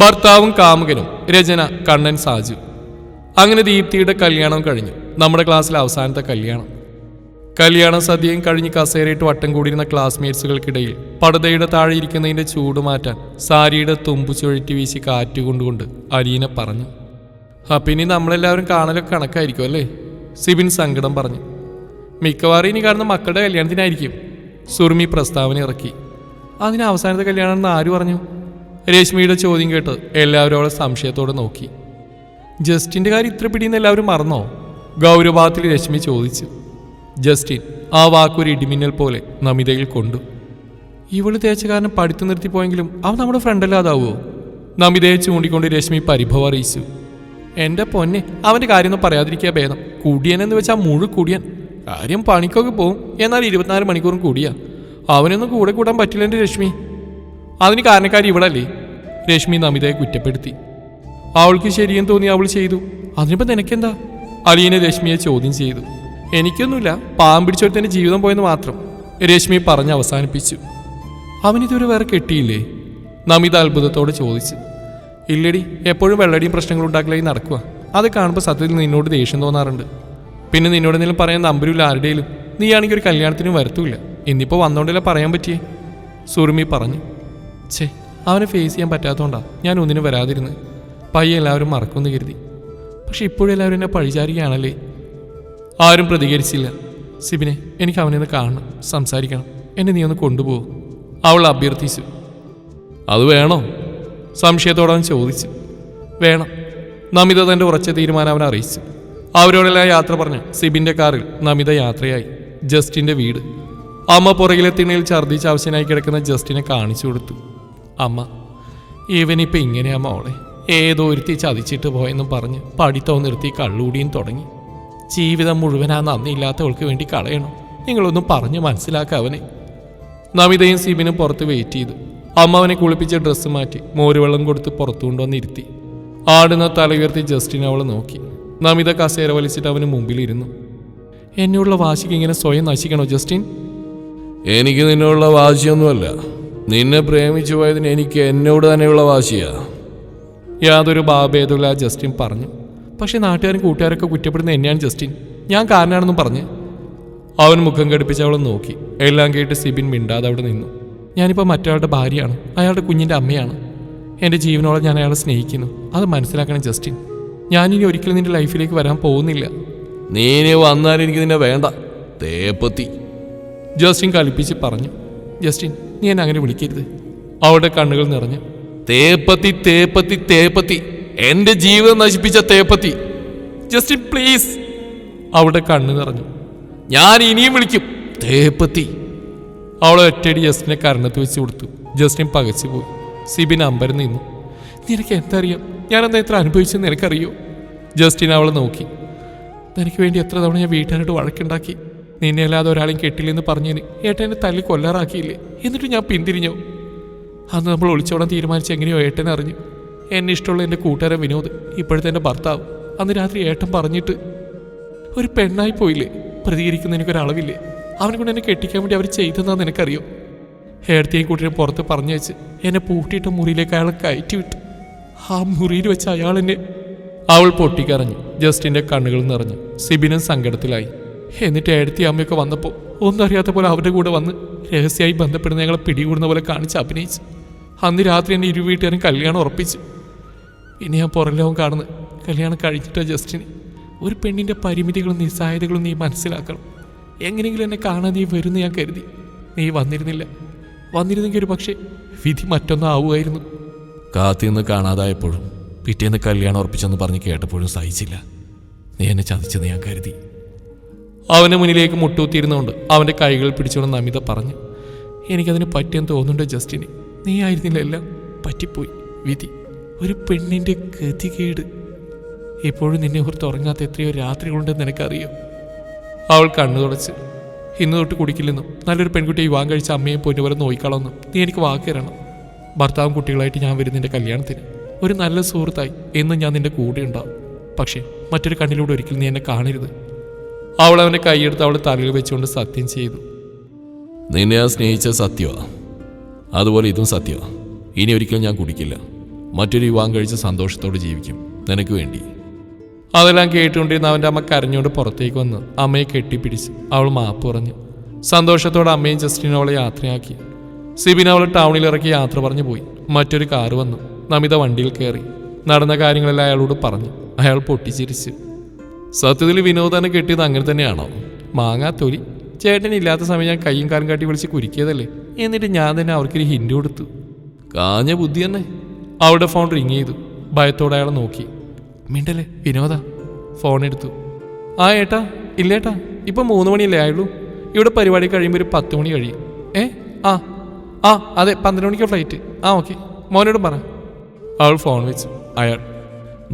ഭർത്താവും കാമുകനും. രചന കണ്ണൻ സാജു. അങ്ങനെ ദീപ്തിയുടെ കല്യാണം കഴിഞ്ഞു. നമ്മുടെ ക്ലാസ്സിലെ അവസാനത്തെ കല്യാണ സദ്യയും കഴിഞ്ഞ് കസേരയിട്ട് വട്ടം കൂടിയിരുന്ന ക്ലാസ്മേറ്റ്സുകൾക്കിടയിൽ പടതയുടെ താഴെ ഇരിക്കുന്നതിന്റെ ചൂട് മാറ്റാൻ സാരിയുടെ തുമ്പു ചുഴറ്റി വീശി കാറ്റുകൊണ്ടുകൊണ്ട് അലീന പറഞ്ഞു. പിന്നെ നമ്മളെല്ലാവരും കാണലൊക്കെ കണക്കായിരിക്കും അല്ലേ? സിബിൻ സങ്കടം പറഞ്ഞു. മിക്കവാറും ഇനി കാണുന്ന മക്കളുടെ കല്യാണത്തിനായിരിക്കും. സുറുമി പ്രസ്താവന ഇറക്കി. അതിന് അവസാനത്തെ കല്യാണമെന്ന് ആര് പറഞ്ഞു? രശ്മിയുടെ ചോദ്യം കേട്ട് എല്ലാവരും അവളെ സംശയത്തോടെ നോക്കി. ജസ്റ്റിന്റെ കാര്യം ഇത്ര പിടിയെന്ന് എല്ലാവരും മറന്നോ? ഗൗരവഭാവത്തിൽ രശ്മി ചോദിച്ചു. ജസ്റ്റിൻ ആ വാക്കൊരു ഇടിമിന്നൽ പോലെ നമിതയിൽ കൊണ്ടു. ഇവള് തേച്ച കാരണം പഠിത്തം നിർത്തിപ്പോയെങ്കിലും അവൻ നമ്മുടെ ഫ്രണ്ടല്ലാതാവുമോ? നമിതയെ ചൂണ്ടിക്കൊണ്ട് രശ്മി പരിഭവം അറിയിച്ചു. എന്റെ പൊന്നെ, അവന്റെ കാര്യമൊന്നും പറയാതിരിക്കുക ഭേദം. കുടിയനെന്ന് വെച്ചാൽ കുടിയൻ. കാര്യം പണിക്കൊക്കെ പോവും, എന്നാൽ 24 മണിക്കൂറും കൂടിയാ. അവനൊന്നും കൂടെ കൂടാൻ പറ്റില്ല എൻ്റെ രശ്മി. അതിന് കാരണക്കാരി ഇവളല്ലേ? രശ്മി നമിതയെ കുറ്റപ്പെടുത്തി. അവൾക്ക് ശരിയെന്ന് തോന്നി അവൾ ചെയ്തു. അതിനിപ്പോൾ നിനക്കെന്താ? അലീന രശ്മിയെ ചോദ്യം ചെയ്തു. എനിക്കൊന്നുമില്ല, പാവം പിടിച്ചൊരുത്തൻ്റെ ജീവിതം പോയെന്ന് മാത്രം രശ്മി പറഞ്ഞ് അവസാനിപ്പിച്ചു. അവനിതുവരെ വേറെ കെട്ടിയില്ലേ? നമിത അത്ഭുതത്തോടെ ചോദിച്ചു. ഇല്ലടി, എപ്പോഴും വെള്ളടിയും പ്രശ്നങ്ങൾ ഉണ്ടാക്കലായി നടക്കുക. അത് കാണുമ്പോൾ സത്യത്തിൽ നിന്നോട് ദേഷ്യം തോന്നാറുണ്ട്. പിന്നെ നിന്നോട് എന്തെങ്കിലും പറയാൻ നമ്പരില്ല ആരുടെയും. നീയാണെങ്കിൽ ഒരു കല്യാണത്തിനും വരത്തുമില്ല. ഇന്നിപ്പോൾ വന്നോണ്ടല്ലേ പറയാൻ പറ്റിയേ? സുറുമി പറഞ്ഞു. അവനെ ഫേസ് ചെയ്യാൻ പറ്റാത്തതുകൊണ്ടാ ഞാൻ ഒന്നിനും വരാതിരുന്ന്. പയ്യെ എല്ലാവരും മറക്കുമെന്ന് കരുതി. പക്ഷെ ഇപ്പോഴും എല്ലാവരും എന്നെ പഴിചാരുകയാണല്ലേ? ആരും പ്രതികരിച്ചില്ല. സിബിനെ, എനിക്ക് അവനെന്ന് കാണണം, സംസാരിക്കണം. എന്നെ നീ ഒന്ന് കൊണ്ടുപോകും, അവൾ അഭ്യർത്ഥിച്ചു. അത് വേണോ? സംശയത്തോടെ അവൻ ചോദിച്ചു. വേണം. നമിത തൻ്റെ ഉറച്ച തീരുമാനം അവൻ അറിയിച്ചു. അവരോടെല്ലാം യാത്ര പറഞ്ഞ് സിബിൻ്റെ കാറിൽ നമിത യാത്രയായി. ജസ്റ്റിൻ്റെ വീട്. അമ്മ പുറകിലെ തിണ്ണയിൽ ഛർദ്ദിച്ച് ആവശ്യനായി കിടക്കുന്ന ജസ്റ്റിനെ കാണിച്ചു കൊടുത്തു. അമ്മ, ഇവനിപ്പോൾ ഇങ്ങനെയാ മോളെ, ഏതോ ഒരുത്തി ചതിച്ചിട്ട് പോയെന്നും പറഞ്ഞ് പഠിത്തവും നിർത്തി കള്ളുകൂടിയും തുടങ്ങി. ജീവിതം മുഴുവൻ ആ നന്ദിയില്ലാത്തവൾക്ക് വേണ്ടി കളയണം. നിങ്ങളൊന്നും പറഞ്ഞ് മനസ്സിലാക്കുക അവനെ. നമിതയും സിബിനും പുറത്ത് വെയിറ്റ് ചെയ്തു. അമ്മ അവനെ കുളിപ്പിച്ച് ഡ്രസ്സ് മാറ്റി മോരുവെള്ളം കൊടുത്ത് പുറത്തു കൊണ്ടുവന്നിരുത്തി. ആടുന്ന തല ഉയർത്തി ജസ്റ്റിനെ അവളെ നോക്കി. നമിത കസേര വലിച്ചിട്ട് അവന് മുമ്പിലിരുന്നു. എന്നോടുള്ള വാശിക്ക് ഇങ്ങനെ സ്വയം നശിക്കണോ ജസ്റ്റിൻ? എനിക്ക് നിന്നോടുള്ള വാശിയൊന്നുമല്ല. നിന്നെ പ്രേമിച്ചു പോയതിന് എനിക്ക് എന്നോട് തന്നെയുള്ള വാശിയാ. യാതൊരു ഭാവഭേദമില്ല ജസ്റ്റിൻ പറഞ്ഞു. പക്ഷെ നാട്ടുകാരും കൂട്ടുകാരൊക്കെ കുറ്റപ്പെടുന്ന എന്നെയാണ് ജസ്റ്റിൻ. ഞാൻ കാരനാണെന്നും പറഞ്ഞ് അവൻ മുഖം കടുപ്പിച്ച് അവളെ നോക്കി. എല്ലാം കേട്ട് സിബിൻ മിണ്ടാതെ അവിടെ നിന്നു. ഞാനിപ്പോൾ മറ്റൊരാളുടെ ഭാര്യയാണ്, അയാളുടെ കുഞ്ഞിൻ്റെ അമ്മയാണ്. എൻ്റെ ജീവനോളം ഞാൻ അയാളെ സ്നേഹിക്കുന്നു. അത് മനസ്സിലാക്കണം ജസ്റ്റിൻ. ഞാനിനി ഒരിക്കലും നിന്റെ ലൈഫിലേക്ക് വരാൻ പോകുന്നില്ല. നീ ഇനി വന്നാലും എനിക്ക് നിന്നെ വേണ്ട, തേപ്പത്തി. ജസ്റ്റിൻ കളിപ്പിച്ച് പറഞ്ഞു. ജസ്റ്റിൻ, നീ എന്നെ അങ്ങനെ വിളിക്കരുത്. അവളുടെ കണ്ണുകൾ നിറഞ്ഞു. തേപ്പത്തി തേപ്പത്തി തേപ്പത്തി, എന്റെ ജീവിതം നശിപ്പിച്ച തേപ്പത്തി. Justin please. അവളുടെ കണ്ണ് നിറഞ്ഞു. ഞാൻ ഇനിയും വിളിക്കും തേപ്പത്തി. അവളെ ഒറ്റയടി ജസ്റ്റിനെ കരണത്ത് വെച്ച് കൊടുത്തു. ജസ്റ്റിൻ പകച്ചു പോയി. സിബിൻ അമ്പരം നിന്നു. നിനക്ക് എന്തറിയാം? ഞാനെന്താ എത്ര അനുഭവിച്ചെന്ന് നിനക്കറിയോ? ജസ്റ്റിൻ അവളെ നോക്കി. നിനക്ക് വേണ്ടി എത്ര തവണ ഞാൻ വീട്ടുകാരോട് വഴക്കുണ്ടാക്കി. നിന്നെ അല്ലാതെ ഒരാളെയും കെട്ടില്ലെന്ന് പറഞ്ഞതിന് ഏട്ടൻ എന്നെ തല്ലി കൊല്ലാറാക്കിയില്ലേ? എന്നിട്ട് ഞാൻ പിന്തിരിഞ്ഞോ? അന്ന് നമ്മൾ ഒളിച്ചോടാൻ തീരുമാനിച്ച് എങ്ങനെയോ ഏട്ടൻ അറിഞ്ഞു. എന്നെ ഇഷ്ടമുള്ള എൻ്റെ കൂട്ടുകാരൻ വിനോദ്, ഇപ്പോഴത്തെ എൻ്റെ ഭർത്താവ്, അന്ന് രാത്രി ഏട്ടൻ പറഞ്ഞിട്ട് ഒരു പെണ്ണായി പോയില്ലേ? പ്രതികരിക്കുന്ന എനിക്കൊരളവില്ലേ? അവനെ കൊണ്ട് എന്നെ കെട്ടിക്കാൻ വേണ്ടി അവർ ചെയ്തെന്നാ നിനക്കറിയോ? ഏടത്തെയും കൂട്ടിനെ പുറത്ത് പറഞ്ഞു വെച്ച് എന്നെ പൂട്ടിയിട്ട മുറിയിലേക്ക് അയാളെ കയറ്റി വിട്ടു. ആ മുറിയിൽ വെച്ച് അയാൾ എന്നെ... അവൾ പൊട്ടിക്കരഞ്ഞു. ജസ്റ്റിൻ്റെ കണ്ണുകൾ നിറഞ്ഞു. സിബിനും സങ്കടത്തിലായി. എന്നിട്ട് ഏടത്തി അമ്മയൊക്കെ വന്നപ്പോൾ ഒന്നും അറിയാത്ത പോലെ അവരുടെ കൂടെ വന്ന് രഹസ്യമായി ബന്ധപ്പെടുന്ന ഞങ്ങളെ പിടികൂടുന്ന പോലെ കാണിച്ച് അഭിനയിച്ചു. അന്ന് രാത്രി എന്നെ വീട്ടുകാരും കല്യാണം ഉറപ്പിച്ചു. പിന്നെ ഞാൻ പുറലോകം കാണുന്നത് കല്യാണം കഴിച്ചിട്ടാ ജസ്റ്റിന്. ഒരു പെണ്ണിൻ്റെ പരിമിതികളും നിസ്സഹായതകളും നീ മനസ്സിലാക്കണം. എങ്ങനെയെങ്കിലും എന്നെ കാണാൻ നീ വരുന്ന ഞാൻ കരുതി. നീ വന്നിരുന്നില്ല. വന്നിരുന്നെങ്കിൽ ഒരു പക്ഷേ വിധി മറ്റൊന്നും ആവുമായിരുന്നു. കാത്തിന്ന് കാണാതായപ്പോഴും പിറ്റേന്ന് കല്യാണം ഉറപ്പിച്ചെന്ന് പറഞ്ഞ് കേട്ടപ്പോഴും സഹിച്ചില്ല. നീ എന്നെ ചതിച്ചെന്ന് ഞാൻ കരുതി. അവന് മുന്നിലേക്ക് മുട്ടൂത്തിയിരുന്നുകൊണ്ട് അവൻ്റെ കൈകൾ പിടിച്ചുകൊണ്ട് നമിത പറഞ്ഞു. എനിക്കതിന് പറ്റിയെന്ന് തോന്നുന്നുണ്ട് ജസ്റ്റിന്. നീ ആയിരുന്നില്ല, എല്ലാം പറ്റിപ്പോയി. വിധി, ഒരു പെണ്ണിൻ്റെ ഗതികേട്. ഇപ്പോഴും നിന്നെ ഓർത്ത് ഉറങ്ങാത്ത എത്രയോ രാത്രികളുണ്ടെന്ന് നിനക്കറിയോ? അവൾ കണ്ണു തുടച്ച്. ഇന്ന് തൊട്ട് കുടിക്കില്ലെന്നും നല്ലൊരു പെൺകുട്ടിയെ വിവാഹം കഴിച്ച അമ്മയെ പൊന്നുപോലെ നോയിക്കളൊന്നും നീ എനിക്ക് വാക്ക് തരണം. ഭർത്താവും കുട്ടികളായിട്ട് ഞാൻ വരും നിന്റെ കല്യാണത്തിന്. ഒരു നല്ല സുഹൃത്തായി എന്നും ഞാൻ നിന്റെ കൂടെ ഉണ്ടാവും. പക്ഷേ മറ്റൊരു കണ്ണിലൂടെ ഒരിക്കലും നീ എന്നെ കാണരുത്. അവൾ അവൻ്റെ കൈയെടുത്ത് അവളുടെ തലയിൽ വെച്ചുകൊണ്ട് സത്യം ചെയ്തു. നിന്നെ ഞാൻ സ്നേഹിച്ച സത്യമാ, അതുപോലെ ഇതും സത്യമാ. ഇനി ഒരിക്കലും ഞാൻ കുടിക്കില്ല. മറ്റൊരു വിവാഹം കഴിച്ച് സന്തോഷത്തോടെ ജീവിക്കും നിനക്ക് വേണ്ടി. അതെല്ലാം കേട്ടുകൊണ്ടിരുന്ന അവൻ്റെ അമ്മ കരഞ്ഞുകൊണ്ട് പുറത്തേക്ക് വന്ന് അമ്മയെ കെട്ടിപ്പിടിച്ച് അവൾ മാപ്പ് പറഞ്ഞു. സന്തോഷത്തോടെ അമ്മയും ജസ്റ്റിനും അവളെ യാത്രയാക്കി. സിബിൻ അവളെ ടൗണിലിറക്കി യാത്ര പറഞ്ഞു പോയി. മറ്റൊരു കാറ് വന്നു. നമിത വണ്ടിയിൽ കയറി. നടന്ന കാര്യങ്ങളെല്ലാം അയാളോട് പറഞ്ഞു. അയാൾ പൊട്ടിച്ചിരിച്ചു. സത്യത്തിൽ വിനോദനെ കെട്ടിയത് അങ്ങനെ തന്നെയാണോ? മാങ്ങാ തൊലി. ചേട്ടനില്ലാത്ത സമയം ഞാൻ കയ്യും കാലും കാട്ടി വിളിച്ച് കുരുക്കിയതല്ലേ. എന്നിട്ട് ഞാൻ തന്നെ അവർക്കൊരു ഹിൻഡ് കൊടുത്തു. കാഞ്ഞ ബുദ്ധി തന്നെ. അവളുടെ ഫോൺ റിങ് ചെയ്തു. ഭയത്തോടെ അയാളെ നോക്കി. മിണ്ടല്ലേ വിനോദ. ഫോൺ എടുത്തു. ആ ഏട്ടാ. ഇല്ലേട്ടാ, ഇപ്പം 3 മണിയല്ലേ ആയുള്ളൂ. ഇവിടെ പരിപാടി കഴിയുമ്പോൾ ഒരു 10 മണി കഴിയും. ആ അതെ, 12 മണിക്ക് ഫ്ലൈറ്റ്. ഓക്കെ, മോനോടും പറ. അവൾ ഫോൺ വെച്ചു. അയാൾ,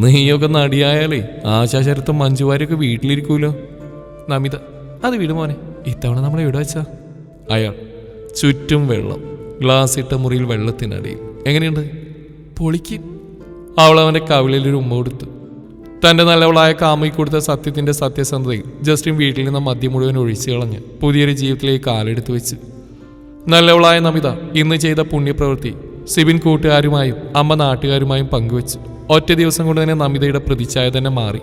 നീയൊക്കെ നടിയായാലേ ആശാശരത്തും മഞ്ജുവാരിയൊക്കെ വീട്ടിലിരിക്കൂലോ. നമിത, അത് വിട് മോനെ, ഇത്തവണ നമ്മളെ ഇവിടെ വെച്ചാ. അയാൾ, ചുറ്റും വെള്ളം, ഗ്ലാസ് ഇട്ട മുറിയിൽ വെള്ളത്തിനടിയിൽ. എങ്ങനെയുണ്ട്? പൊളിക്ക്. അവൾ അവൻ്റെ കവിളിലൊരു ഉമ്മ കൊടുത്തു. തൻ്റെ നല്ലവളായ കാമുകി കൊടുത്ത സത്യത്തിൻ്റെ സത്യസന്ധതയിൽ ജസ്റ്റിൻ വീട്ടിൽ നിന്ന് മദ്യം മുഴുവൻ ഒഴിച്ചു കളഞ്ഞ് പുതിയൊരു ജീവിതത്തിലേക്ക് കാലെടുത്ത് വെച്ചു. നല്ലവളായ നമിത ഇന്ന് ചെയ്ത പുണ്യപ്രവൃത്തി സിബിൻ കൂട്ടുകാരുമായും അമ്മ നാട്ടുകാരുമായും പങ്കുവച്ചു. ഒറ്റ ദിവസം കൊണ്ട് തന്നെ നമിതയുടെ പ്രതിച്ഛായ തന്നെ മാറി.